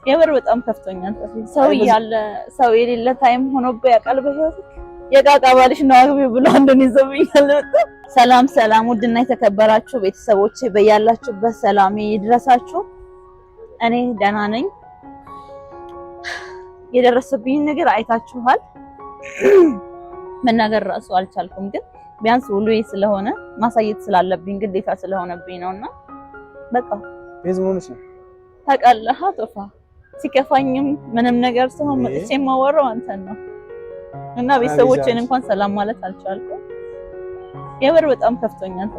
የምር በጣም ከፍቶኛል። ሰው ያለ ሰው የሌለ ታይም ሆኖብህ ያውቃል በህይወት የቃቃ ባልሽ ነው አግቢ ብሎ አንዱን ይዘብኛል። ሰላም ሰላም፣ ውድና የተከበራችሁ ቤተሰቦቼ በያላችሁበት ሰላም ይድረሳችሁ። እኔ ደህና ነኝ። የደረሰብኝ ነገር አይታችኋል። መናገር ራሱ አልቻልኩም፣ ግን ቢያንስ ውሎዬ ስለሆነ ማሳየት ስላለብኝ ግዴታ ስለሆነብኝ ነውና በቃ ቤዝሞንስ ነው ታውቃለህ። ቶፋ ሲከፋኝም ምንም ነገር ሲሆን መጥቼ የማወራው አንተን ነው እና ቤተሰቦቼን እንኳን ሰላም ማለት አልቻልኩም። የምር በጣም ከፍቶኛል።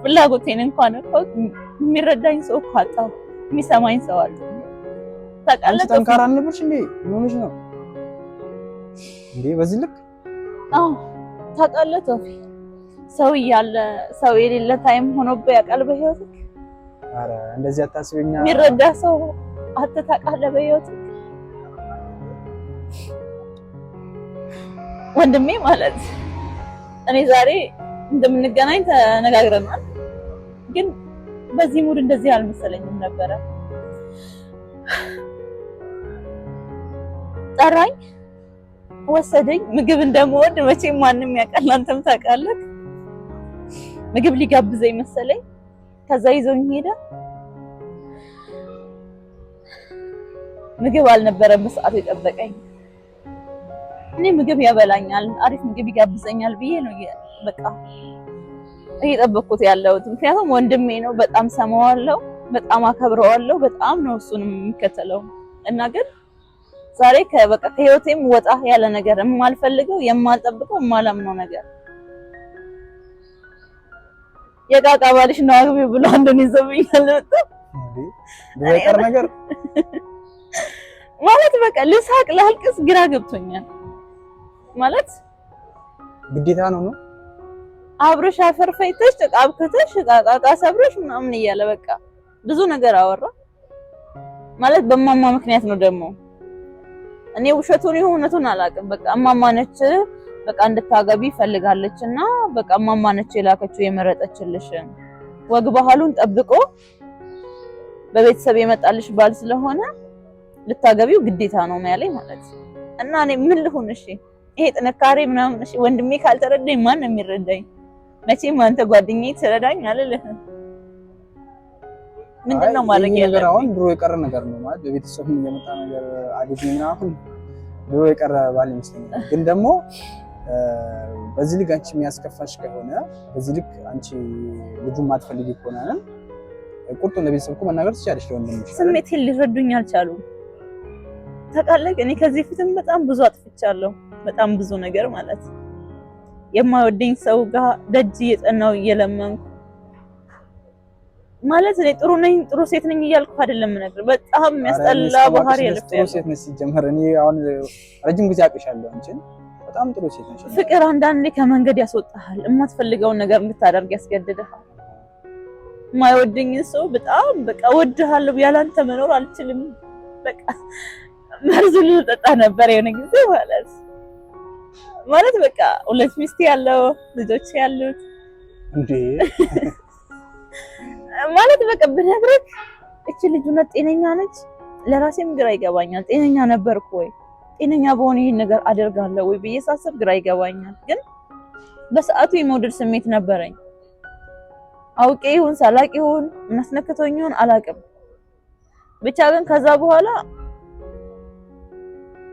ፍላጎቴን እንኳን እኮ የሚረዳኝ ሰው እኮ አጣሁ፣ የሚሰማኝ ሰው አጣሁ። ታውቃለህ ጠንካራ ነበርሽ እንዴ? ምን ነው እንዴ በዚህ ልክ? አዎ ታውቃለህ ቶፊ፣ ሰው ያለ ሰው የሌለ ታይም ሆኖብህ ያውቃል በህይወትህ? አረ እንደዚህ አታስበኛ። የሚረዳ ሰው አትታውቃለህ በህይወትህ? ወንድሜ ማለት እኔ ዛሬ እንደምንገናኝ ተነጋግረናል፣ ግን በዚህ ሙድ እንደዚህ አልመሰለኝም ነበረ። ጠራኝ፣ ወሰደኝ። ምግብ እንደምወድ መቼም ማንም ያውቃል፣ አንተም ታውቃለህ። ምግብ ሊጋብዘኝ መሰለኝ። ከዛ ይዞኝ ሄደ። ምግብ አልነበረም በሰዓቱ የጠበቀኝ። እኔ ምግብ ያበላኛል፣ አሪፍ ምግብ ይጋብዘኛል ብዬ ነው በቃ እየጠበቅኩት ያለሁት። ምክንያቱም ወንድሜ ነው፣ በጣም ሰማዋለሁ፣ በጣም አከብረዋለሁ፣ በጣም ነው እሱንም የሚከተለው እና ግን ዛሬ በቃ ከህይወቴም ወጣ ያለ ነገር የማልፈልገው የማልጠብቀው የማላምነው ነገር የቃቃ ባልሽ ነው አግቢ ብሎ አንዱን ይዘብኛል። በቃ ነገር ማለት በቃ ልሳቅ ላልቅስ ግራ ገብቶኛል። ማለት ግዴታ ነው አብረሽ አፈርፈይተሽ ተቃብከተሽ ቃቃ ሰብረሽ ምናምን እያለ በቃ ብዙ ነገር አወራ። ማለት በማማ ምክንያት ነው ደግሞ። እኔ ውሸቱን ይሁን እውነቱን አላውቅም። በቃ እማማ ነች በቃ እንድታገቢ ፈልጋለችና በቃ እማማ ነች የላከችው የመረጠችልሽ፣ ወግ ባህሉን ጠብቆ በቤተሰብ የመጣልሽ ባል ስለሆነ ልታገቢው ግዴታ ነው ያለኝ ማለት እና እኔ ምን ልሁን? እሺ ይሄ ጥንካሬ ምናምን እሺ ወንድሜ ካልተረዳኝ ማን ነው የሚረዳኝ? መቼም አንተ ጓደኛዬ ትረዳኝ አልልህም። ምንድነው ማለት ያለው? አሁን ድሮ የቀረ ነገር ነው ማለት በቤተሰብ የመጣ ነገር አግቢ ምናምን ድሮ የቀረ ባል ይመስለኛል። ግን ደግሞ በዚህ ልክ አንቺ የሚያስከፋሽ ከሆነ በዚህ ልክ አንቺ ልጁን ማትፈልጊ ከሆነ ቁርጡን ለቤተሰብ እኮ መናገር ትችያለሽ። ለወንድምሽ ስሜቴን ሊረዱኝ አልቻሉም። ታውቃለህ እኔ ከዚህ ፊትም በጣም ብዙ አጥፍቻለሁ፣ በጣም ብዙ ነገር ማለት የማይወደኝ ሰው ጋር ደጅ እየጠናው እየለመንኩ ማለት እኔ ጥሩ ነኝ ጥሩ ሴት ነኝ እያልኩ አይደለም ነገር በጣም የሚያስጠላ ባህሪ ያለፈ ጥሩ ሴት ነሽ ሲጀመር። እኔ አሁን ረጅም ጊዜ አውቅሻለሁ፣ አንቺን በጣም ጥሩ ሴት ነሽ። ፍቅር አንዳንዴ ከመንገድ ያስወጣሃል፣ የማትፈልገውን ነገር እንድታደርግ ያስገድድሃል። የማይወደኝ ሰው በጣም በቃ ወድሃለሁ ያላንተ መኖር አልችልም በቃ መርዝ ልጠጣ ነበር የሆነ ጊዜ ማለት በቃ ሁለት ሚስት ያለው ልጆች ያሉት እንዴ ማለት በቃ ብነግርህ እቺ ልጅ እውነት ጤነኛ ነች? ለራሴም ግራ ይገባኛል። ጤነኛ ነበርኩ ወይ? ጤነኛ በሆነ ይሄን ነገር አደርጋለሁ ወይ ብዬ ሳስብ ግራ ይገባኛል። ግን በሰዓቱ የመውደድ ስሜት ነበረኝ። አውቄ ይሁን ሳላቅ ይሁን እናስነክቶኝ ይሁን አላውቅም። ብቻ ግን ከዛ በኋላ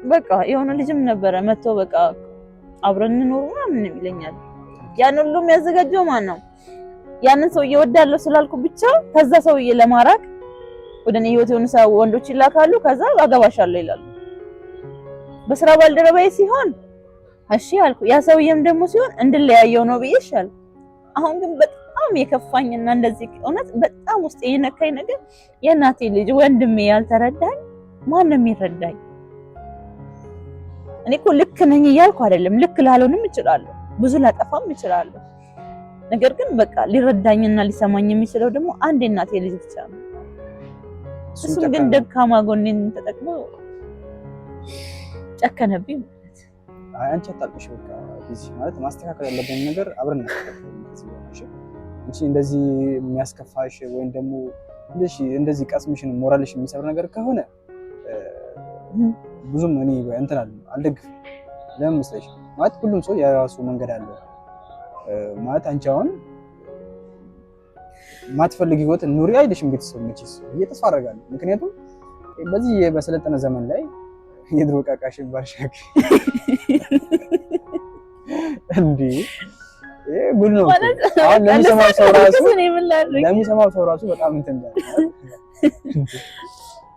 በቃ የሆነ ልጅም ነበረ መጥቶ በቃ አብረን እንኖር ምናምን ይለኛል። ያን ሁሉ የሚያዘጋጀው ማን ነው? ያንን ሰውዬ እወዳለሁ ስላልኩ ብቻ ከዛ ሰውዬ ለማራቅ ወደ እኔ ህይወት የሆኑ ሰው ወንዶች ይላካሉ። ከዛ አገባሻለሁ ይላሉ። በስራ ባልደረባዬ ሲሆን እሺ አልኩ። ያ ሰውዬም ደግሞ ሲሆን እንድለያየው ነው ብዬሻል። አሁን ግን በጣም የከፋኝና እንደዚህ እውነት በጣም ውስጥ የነካኝ ነገር የእናቴ ልጅ ወንድሜ ያልተረዳኝ ማንም ይረዳኝ? እኔ እኮ ልክ ነኝ እያልኩ አይደለም፣ ልክ ላልሆንም እችላለሁ፣ ብዙ ላጠፋም እችላለሁ። ነገር ግን በቃ ሊረዳኝና ሊሰማኝ የሚችለው ደግሞ አንድ እናቴ ልጅ ብቻ ነው። እሱም ግን ደካማ ጎኔን ተጠቅሞ ጨከነብኝ ማለት። አንቺ አታልቅሽ በቃ እዚህ ማለት ማስተካከል ያለብን ነገር አብረን እናስተካክል። እንጂ እንደዚህ የሚያስከፋሽ ወይም ደግሞ እንደዚህ ቀስምሽን ሞራልሽ የሚሰብር ነገር ከሆነ ብዙም እኔ እንትን አልደግፍም። ለምን መሰለሽ ማለት ሁሉም ሰው የራሱ መንገድ አለው ማለት አንቺ አሁን ማትፈልጊ ህይወት ኑሪ አይደሽም ቤተሰብ መቼስ ተስፋ አደርጋለሁ። ምክንያቱም በዚህ በሰለጠነ ዘመን ላይ የድሮ ቃቃሽ ባርሻክ እንዴ ጉድ ነው። አሁን ለሚሰማው ሰው ራሱ በጣም እንትን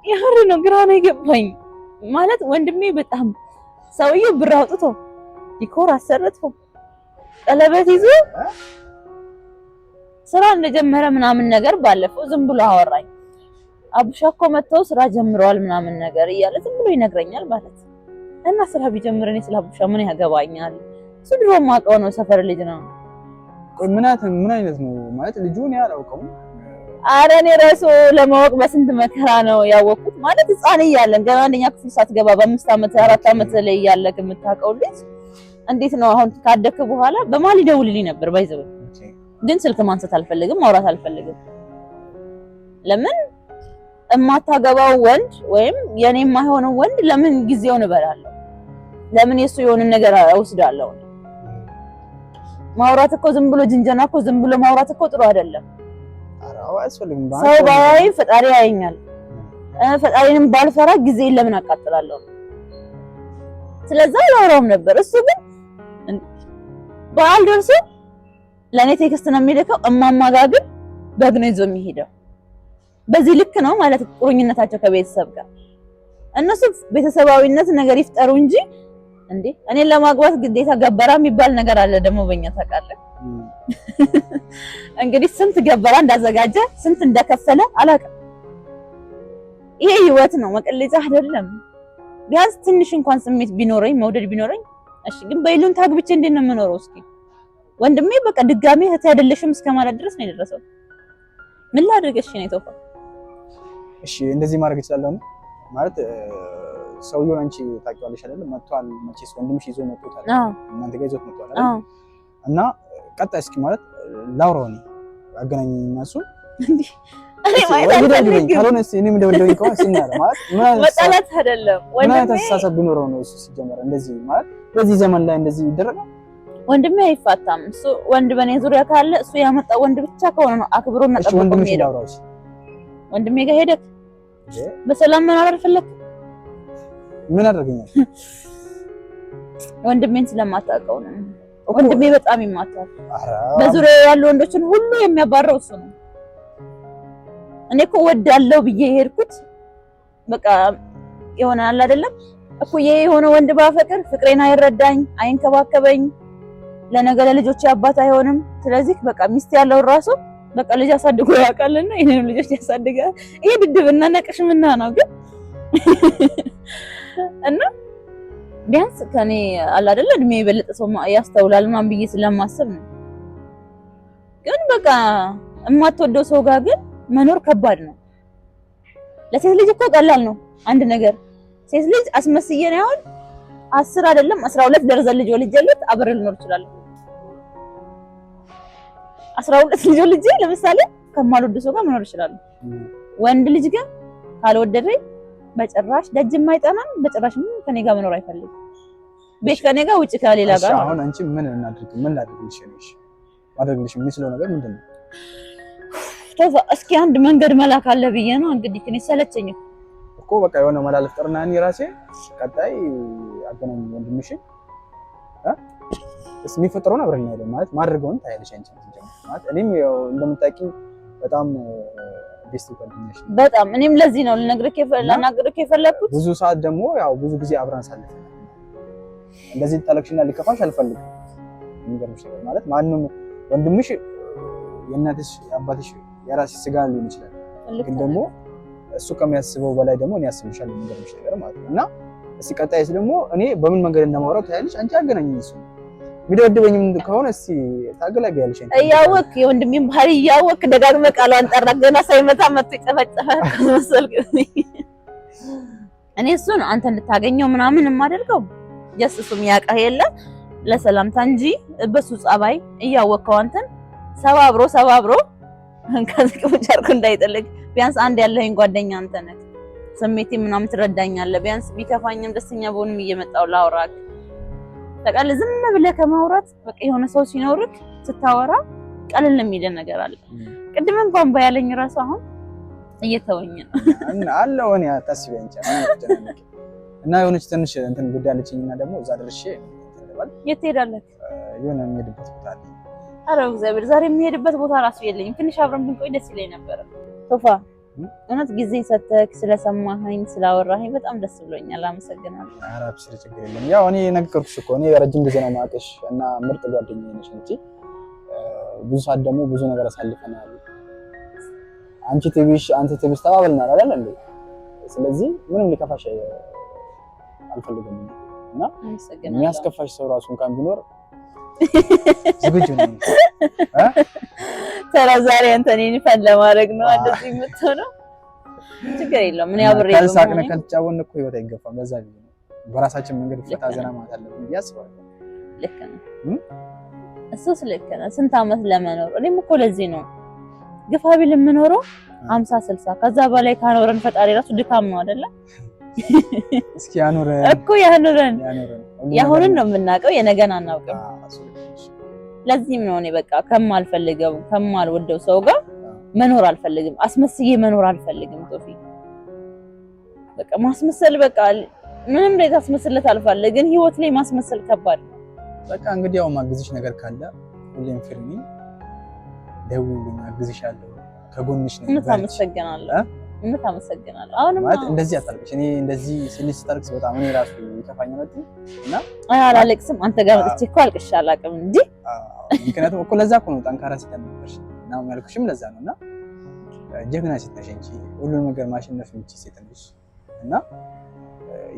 ያረ ነው ግራ ነው የገባኝ ማለት ወንድሜ በጣም ሰውዬው ብር አውጥቶ ዲኮር አሰርቶ ቀለበት ይዞ ስራ እንደጀመረ ምናምን ነገር ባለፈው ዝም ብሎ አወራኝ። አቡሻ እኮ መተው ስራ ጀምረዋል ምናምን ነገር እያለ ዝም ብሎ ይነግረኛል ማለት እና ስራ ቢጀምር እኔ ስለ አቡሻ ምን ያገባኛል? እሱ ድሮ ማውቀው ነው፣ ሰፈር ልጅ ነው። ቆይ ምን አይነት ነው ማለት ልጁን ያላውቀው? ኧረ እኔ ራሱ ለማወቅ በስንት መከራ ነው ያወቅኩት። ማለት ህፃን እያለን ገና አንደኛ ክፍል ሳትገባ በ5 ዓመት 4 ዓመት ላይ እያለክ የምታውቀው ልጅ እንዴት ነው አሁን ካደክ በኋላ በማል ይደውልልኝ ነበር ባይዘው ግን ስልክ ማንሳት አልፈልግም፣ ማውራት አልፈልግም። ለምን እማታገባው ወንድ ወይም የኔ የማይሆነው ወንድ ለምን ጊዜውን እበላለሁ? ለምን የሱ የሆነ ነገር እወስዳለሁ? ማውራት እኮ ዝም ብሎ ጅንጀና እኮ ዝም ብሎ ማውራት እኮ ጥሩ አይደለም። አራው አያስፈልግም። ሰው ባይ ፈጣሪ ያየኛል። ፈጣሪንም ባልፈራ ጊዜን ለምን አቃጥላለሁ? ስለዚህ ያወራውም ነበር። እሱ ግን በዓል ደርሶ ለኔ ቴክስት ነው የሚልከው። እማማ ጋር ግን በግ ነው ይዞ የሚሄደው። በዚህ ልክ ነው ማለት ቁርኝነታቸው ከቤተሰብ ጋር። እነሱ ቤተሰባዊነት ነገር ይፍጠሩ እንጂ እንዴ እኔን ለማግባት ግዴታ ገበራ የሚባል ነገር አለ ደግሞ በእኛ ታውቃለህ። እንግዲህ ስንት ገበራ እንዳዘጋጀ ስንት እንደከፈለ አላውቅም። ይሄ ህይወት ነው፣ መቀለጃ አይደለም። ቢያንስ ትንሽ እንኳን ስሜት ቢኖረኝ መውደድ ቢኖረኝ እሺ። ግን በይሉን ታግብቼ እንዴት ነው የምኖረው? እስኪ ወንድሜ በቃ ድጋሜ እህት አይደለሽም እስከማለት ድረስ ነው የደረሰው። ምን ላድርግ? እሺ ነው የተወፈው። እሺ እንደዚህ ማድረግ እችላለሁ ማለት ሰውዬውን አንቺ ታውቂዋለሽ አይደል? መጥቷል መቼስ ወንድምሽ ይዞ መጥቷል። እናንተ ጋር ይዞት መጥቷል አይደል? እና ቀጣይ እስኪ ማለት ላውራው ነው አገናኘኝና እሱ እኔ ማለት አይደለም ካልሆነ እኔም እንደወደኝ ከሆነ ሲናረ ማለት መጣላት አይደለም ወንድሜ ተሳሰብ ቢኖረው ነው እሱ ሲጀመር እንደዚህ ማለት በዚህ ዘመን ላይ እንደዚህ ይደረጋል። ወንድሜ አይፋታም። እሱ ወንድ በኔ ዙሪያ ካለ እሱ ያመጣው ወንድ ብቻ ከሆነ ነው አክብሮና ጠብቆ የሚሄደው። ወንድሜ ጋር ሄደክ በሰላም መኖር አልፈለክ? ምን አደረገኛል? ወንድሜን ስለማታውቀው ነው። ወንድሜ በጣም ይማታል። በዙሪያ ያሉ ወንዶችን ሁሉ የሚያባረው እሱ ነው። እኔ እኮ ወዳለው ብዬ ሄድኩት በቃ ይሆናል አይደለም እኮ የሆነ ወንድ ባፈቅር ፍቅሬን አይረዳኝ፣ አይንከባከበኝ፣ ለነገ ለልጆች አባት አይሆንም። ስለዚህ በቃ ሚስት ያለው ራሱ በቃ ልጅ አሳድጎ ያውቃልና የኔንም ልጆች ያሳድጋል። ይሄ ድድብና ነቅሽምና ነው ግን እና ቢያንስ ከኔ አለ አይደለ እድሜ የበለጠ ሰው ያስተውላል ምናምን ብዬ ስለማስብ ነው። ግን በቃ የማትወደው ሰው ጋር ግን መኖር ከባድ ነው። ለሴት ልጅ እኮ ቀላል ነው አንድ ነገር። ሴት ልጅ አስመስዬ ነው አሁን 10 አይደለም 12 ደርዘን ልጅ ወልጄለት አብሬ ልኖር እችላለሁ። 12 ልጅ ወልጄ ለምሳሌ ከማልወድ ሰው ጋር መኖር እችላለሁ። ወንድ ልጅ ግን ካልወደደኝ በጭራሽ ደጅም አይጠናም፣ በጭራሽ ምን ከኔ ጋር መኖር አይፈልግም። ቤት ከኔ ጋር ውጭ ከሌላ ጋር። አሁን አንቺ ምን እናድርግ? ምን ላድርግልሽ? ማድረግልሽ የሚችለው ነገር ምንድነው? ተፋ እስኪ አንድ መንገድ መላክ አለ ብዬ ነው እንግዲህ እኔ ሰለቸኝ እኮ በቃ የሆነ መላ ልፍጠርና እኔ ራሴ ቀጣይ አገናኝ ወንድምሽን እስኪ የሚፈጠረውን አብረን እናያለን። ማለት ማድረገውን ታያለሽ አንቺ ማለት እኔም ያው እንደምታውቂው በጣም ቤስት ጓደኛሽ ነው። በጣም እኔም ለዚህ ነው ልነግርህ የፈለኩት። ብዙ ሰዓት ደግሞ ያው ብዙ ጊዜ አብረን ሳልፈን እንደዚህ ተለክሽና ሊከፋሽ አልፈልግም። የሚገርምሽ ነገር ማለት ማንንም ወንድምሽ የእናትሽ የአባትሽ የራስሽ ስጋ ሊሆን ይችላል፣ ግን ደግሞ እሱ ከሚያስበው በላይ ደግሞ እኔ ያስብሻል። የሚገርምሽ ነገር ማለት ነው። እና እስኪ ቀጣይስ ደግሞ እኔ በምን መንገድ እንደማወራው ታያለሽ። አንቺ አገናኝኝ እሱ ቢደብደበኝም ከሆነ እስኪ ታገላግያለሽ። እያወቅ የወንድሜን ባህሪ እያወቅ ደጋግመህ ቃሏን ጠራ ገና ሳይመታ መጥቶ ይጨፈጨፋል መሰልክ። እኔ እሱን አንተ እንድታገኘው ምናምን የማደርገው ጀስሱም ያውቃህ የለ ለሰላምታ እንጂ በሱ ጸባይ እያወቅኸው አንተን ሰባብሮ ከዚህ ቁጭርኩ እንዳይጥልቅ ቢያንስ አንድ ያለኸኝ ጓደኛ አንተ ነህ። ስሜቴ ምናምን ትረዳኛለህ። ቢያንስ ቢከፋኝም ደስተኛ ብሆንም እየመጣሁ ላውራክ። ተቀል ዝም ብለህ ከማውራት በቃ የሆነ ሰው ሲኖርክ ስታወራ ቀለል የሚል ነገር አለ። ቅድምም ባምባ ያለኝ ራሱ አሁን እየተወኝ ነው አለው። እኔ አታስቢ አንቺ እና የሆነች ትንሽ እንትን ጉዳይ አለችኝና ደግሞ እዛ ድርሼ ተባል። የት ትሄዳለህ? የሆነ የሚሄድበት ቦታ አለ። ኧረ እግዚአብሔር ዛሬ የሚሄድበት ቦታ ራሱ የለኝም። ትንሽ አብረን ብንቆይ ደስ ይለኝ ነበር። ሶፋ እውነት ጊዜ ሰተክ ስለሰማኸኝ ስላወራኸኝ በጣም ደስ ብሎኛል። አመሰግናለሁ። ኧረ አብሽር ችግር የለም። ያው እኔ ነገርኩሽ እኮ እኔ ረጅም ጊዜ ነው የማውቅሽ እና ምርጥ ጓደኛዬ ነሽ እንጂ ብዙ ሰዓት ደግሞ ብዙ ነገር አሳልፈናል። አንቺ ትብሽ ተባብለናል አይደል እንዴ? ስለዚህ ምንም ሊከፋሽ አልፈልግም እና የሚያስከፋሽ ሰው ራሱ እንኳን ቢኖር ዝግጁ ነኝ። ተራ ዛሬ አንተ እኔን ፈን ለማድረግ ነው እንደዚህ የምትሆነው። ችግር የለውም። ምን ያብሬ ነው ካልሳቅነ ካልጫወትን እኮ ህይወት አይገፋም። በዛ ቢሆን በራሳችን መንገድ ፈታ ዘና ማለት አለብን ብዬ አስባለሁ። ልክ ነው። እሱስ ልክ ነው። ስንት ዓመት ለመኖር እኔም እኮ ለዚህ ነው ግፋ ቢል የምኖረው 50 60 ከዛ በላይ ካኖረን ፈጣሪ ራሱ ድካም ነው አይደለ? እስኪ ያኖረን እኮ ያኖረን ያሁንን ነው የምናውቀው፣ የነገን አናውቅም። ለዚህም ነው እኔ በቃ ከማልፈልገው ከማልወደው ሰው ጋር መኖር አልፈልግም። አስመስዬ መኖር አልፈልግም። ቶፊ በቃ ማስመሰል በቃ ምንም ላይ ታስመስለት አልፈልግም። ህይወት ላይ ማስመሰል ከባድ ነው። በቃ እንግዲህ ያው ማግዝሽ ነገር ካለ ሁሌም ፍሪ ነኝ፣ ደውልልኝ፣ አግዝሻለሁ፣ ከጎንሽ ነኝ። እውነት አመሰግናለሁ። አሁንም ማለት እንደዚህ አታልቅሽ። እኔ እንደዚህ ሲልሽ ታልቅስ በጣም እኔ ራሱ ይከፋኛል እና አላለቅስም። አንተ ጋር መጥቼ እኮ አልቅሽ አላውቅም እንጂ ምክንያቱም እኮ ለዛ እኮ ነው ጠንካራ ሴት ነበርሽ እና ያልኩሽም ለዛ ነው። እና ጀግና ሴት ነሽ እንጂ ሁሉንም ነገር ማሸነፍ የምትችይ ሴት ነሽ እና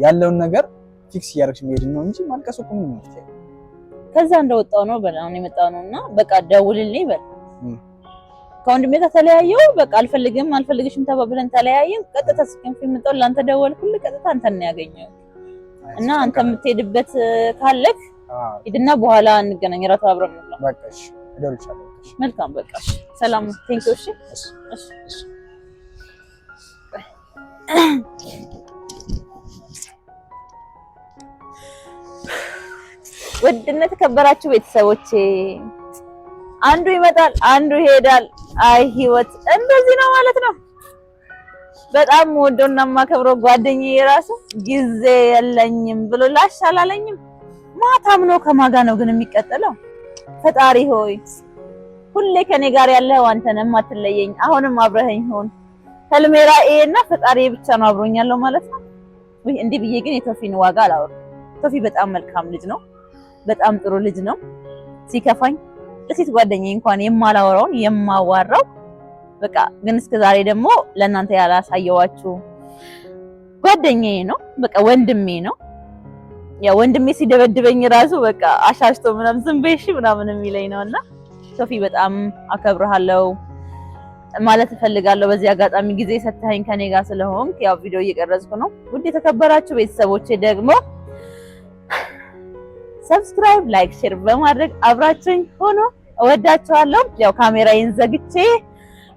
ያለውን ነገር ፊክስ እያደረግሽ መሄድ ነው እንጂ ማልቀስ እኮ ምን ነው። ከዛ እንደወጣው ነው በላውን የመጣው ነውና በቃ ደውልልኝ በል። ከወንድሜ ጋር ተለያየው በቃ አልፈልግሽም ተባብለን ተለያየን። ቀጥታ ስከንፍ የመጣው ላንተ ደወልኩልህ። ቀጥታ አንተን ነው ያገኘው እና አንተ የምትሄድበት ካለክ ሂድና በኋላ እንገናኝ። እራት አብረን ነው። በቃ እሺ፣ እደውልልሻለሁ። መልካም በቃ ሰላም። ቴንኪው። እሺ እሺ። ውድና የተከበራችሁ ቤተሰቦቼ አንዱ ይመጣል አንዱ ይሄዳል። አይ ህይወት እንደዚህ ነው ማለት ነው። በጣም ወዶና ማከብረው ጓደኛዬ ራሱ ጊዜ የለኝም ብሎ ላሻላለኝም። ማታም ነው ከማጋ ነው ግን የሚቀጥለው። ፈጣሪ ሆይ ሁሌ ከኔ ጋር ያለው አንተ ነህ፣ አትለየኝ። አሁንም አብረኸኝ ሆን። ህልሜ ራእዬና ፈጣሪ ብቻ ነው አብሮኛል ማለት ነው። ወይ እንዲህ ብዬ ግን የቶፊን ዋጋ አላወራም። ቶፊ በጣም መልካም ልጅ ነው። በጣም ጥሩ ልጅ ነው። ሲከፋኝ ለሴት ጓደኛዬ እንኳን የማላወራውን የማዋራው በቃ ግን እስከዛሬ ደግሞ ለእናንተ ያላሳየዋችሁ ጓደኛዬ ነው። በቃ ወንድሜ ነው። ያ ወንድሜ ሲደበድበኝ ራሱ በቃ አሻሽቶ ምናምን ዝም በይሽ ምናምን የሚለኝ ነውና ሶፊ በጣም አከብርሃለሁ ማለት እፈልጋለሁ። በዚህ አጋጣሚ ጊዜ ሰጥተኸኝ ከኔ ጋር ስለሆንክ ያው ቪዲዮ እየቀረጽኩ ነው። ውድ የተከበራችሁ ቤተሰቦቼ ደግሞ ሰብስክራይብ፣ ላይክ፣ ሼር በማድረግ አብራችሁኝ ሆኖ እወዳችኋለሁ። ያው ካሜራዬን ዘግቼ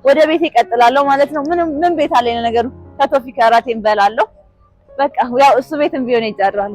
ወደ ቤት እቀጥላለሁ ማለት ነው። ምን ቤት አለኝ ነገሩ ከቶፊ ጋር እራቴን በላለሁ። በቃ ያው እሱ ቤትም ቢሆን ይጫራል።